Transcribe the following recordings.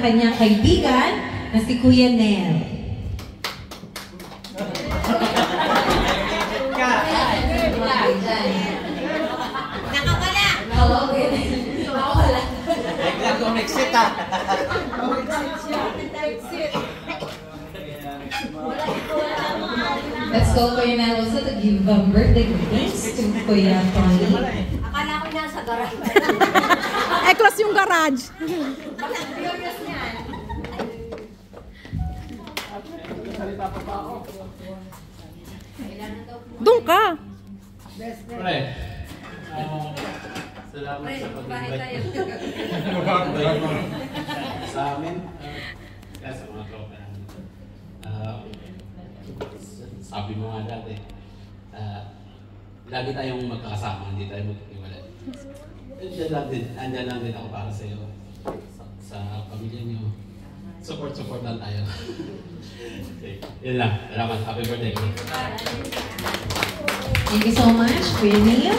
kanyang kaibigan na si Kuya Nel. Nakawala! Oo, okay. Nakawala. Bigla kong exit ah. Let's go, Kuya Nel, also to give birthday greetings to Kuya Tony. Akala ko nasa garage. Close yung garage. Walang curious niyan. Doon ka. Pre, salamat sa pag-invite sa amin. Kaya sa mga tropa namin. Sabi mo nga dati, lagi tayong magkakasama, hindi tayo magkikiwalay. Andyan lang din ako para sa iyo, sa pamilya niyo. Support lang tayo. Okay. Yun lang. Salamat. Happy birthday. Thank you so much, Kuya Neil.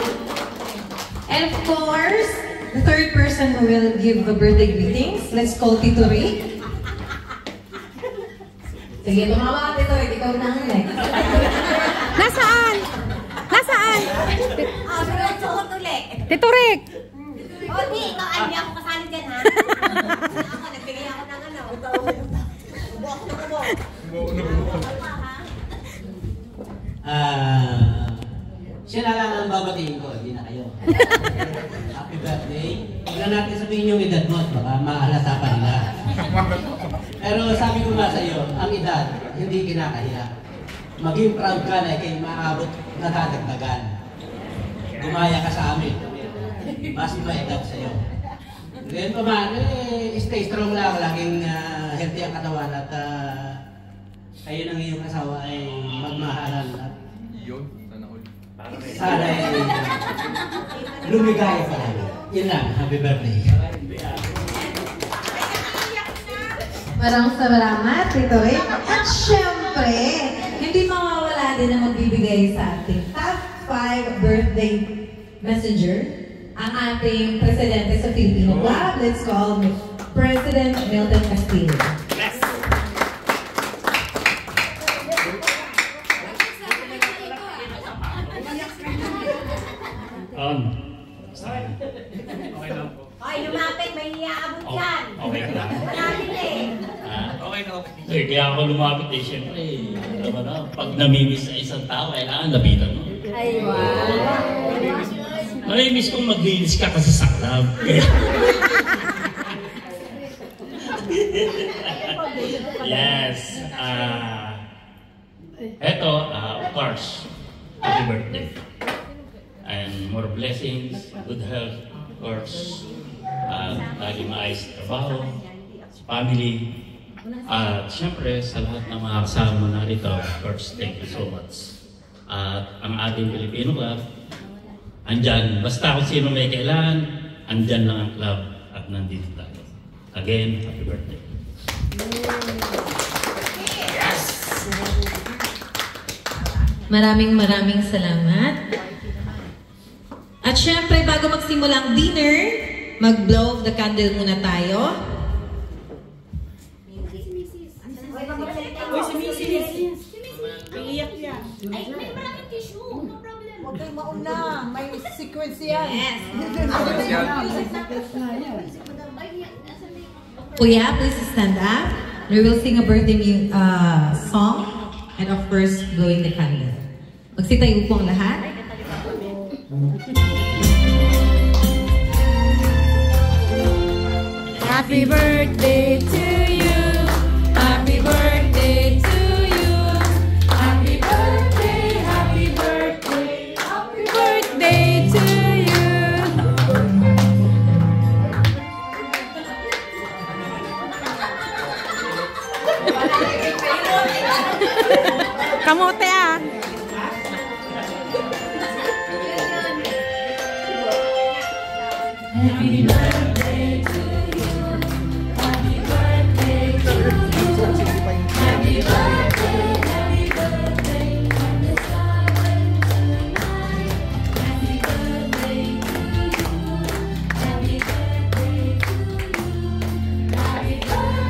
And of course, the third person who will give the birthday greetings, let's call Tito Rick. Sige, tumawa ka, Tito Rick. Ikaw na ang next. Nasaan? Nasaan? Suot ulit. Tito Rick. O, di. Ikaw, hindi ako kasali dyan, ha? Ako, nagbigay ako ng ano. Ubo ako ng ubo. Siya na lang ang babatiin ko, hindi na kayo. Happy birthday. Huwag na natin sabihin yung edad mo, baka maalasa pa nila. Pero sabi ko nga sa iyo, ang edad, hindi kinakahiya. Maging proud ka na kayo maabot na dadagdagan. Gumaya ka sa amin. Mas iba edad sa iyo. Ngayon pa man, stay strong lang, laging healthy ang katawan at kayo ng iyong asawa ay magmahalan at sana ay lumigaya pa lang. Yun lang, happy birthday. Maraming salamat, Tito Rick. At syempre, hindi mawawala din na magbibigay sa ating top 5 birthday messenger, ang ating presidente sa Filipino Club. Let's call President Milton Castillo. Yes! Okay lang po. Ay, lumapit. May iaabot dyan. Okay na. Malapit eh. Okay na. Kaya ako lumapit eh, syempre, alam mo na, pag namimiss sa isang tao, kailangan lapitan mo. Ay, wow. Namimiss kong maglinis ka kasi saklab. Yes. Eto, of course, happy birthday. And more blessings, good health, of course, lagi maayos sa trabaho, family, at syempre sa lahat ng mga kasama mo narito, of course, thank you so much. At ang ating Filipino Club, andyan, basta kung sino may kailangan, andyan lang ang club at nandito tayo. Again, happy birthday. Yes! Maraming salamat. At syempre, bago magsimula ang dinner, mag-blow of the candle muna tayo. Uy, si Mrs. Iiyak yan. Ay, may maraming tissue. No problem. Huwag kayong mauna. May sequence yan. Yes. Kuya, please stand up. We will sing a birthday song and of course, blowing the candle. Magsitayo po ang lahat. Happy birthday to you. Happy birthday to you. Happy birthday, happy birthday, happy birthday to you. Kamote ah. Happy birthday to you. Happy birthday to you. Happy birthday, happy birthday from the sky tonight. Happy birthday to you. Happy birthday to you. Happy birthday.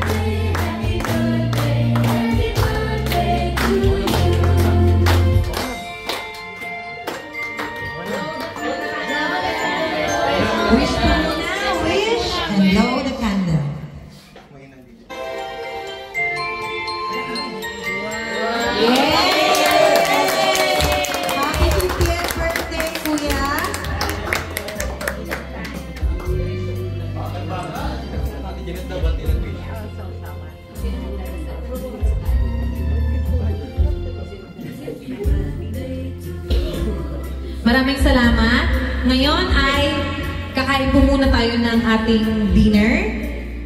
Maraming salamat. Ngayon ay kakain po muna tayo ng ating dinner.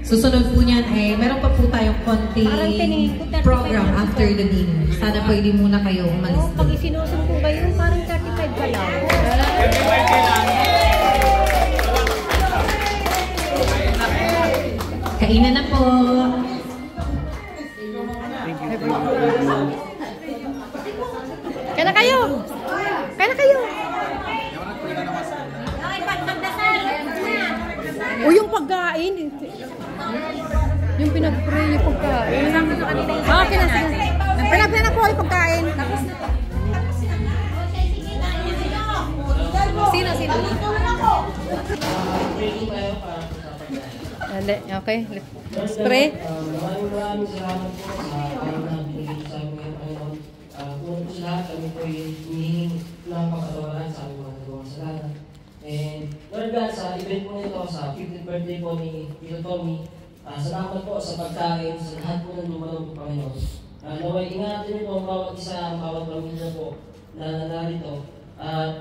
Susunod po niyan ay meron pa po tayong konting Parang tingin ko, 35 program na after the dinner. Sana pwede muna kayo umalis. Oo, pag isinusumpo kayo, parang 35 pa lang. Kainan na po. Kaya na kayo! Kaya na kayo! Okay, pagdasal! O yung pagkain. Yung pinag-pray yung pagkain. Ah, pinag po yung pagkain. Sino? Okay. Let's pray. Maraming salamat po sa araw na binigay sa amin ngayon, Panginoon. Kung po sa lahat, kami po hinihingi ng pagkatawaran sa aming mga nagawang kasalanan. And Lord God, sa event po nito, sa 50th birthday po ni Tito Tommy, salamat po sa pagkain, sa lahat po ng lumalong po, Panginoon. Naway, ingatan niyo po ang bawat isa, ang bawat pamilya po na narito.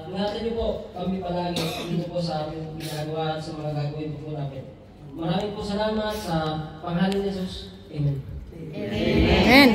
Ingatan niyo po kami palagi dito po sa aming ginagawa at sa mga gagawin po namin. Maraming po salamat sa pangalan ni Jesus. Amen. Amen.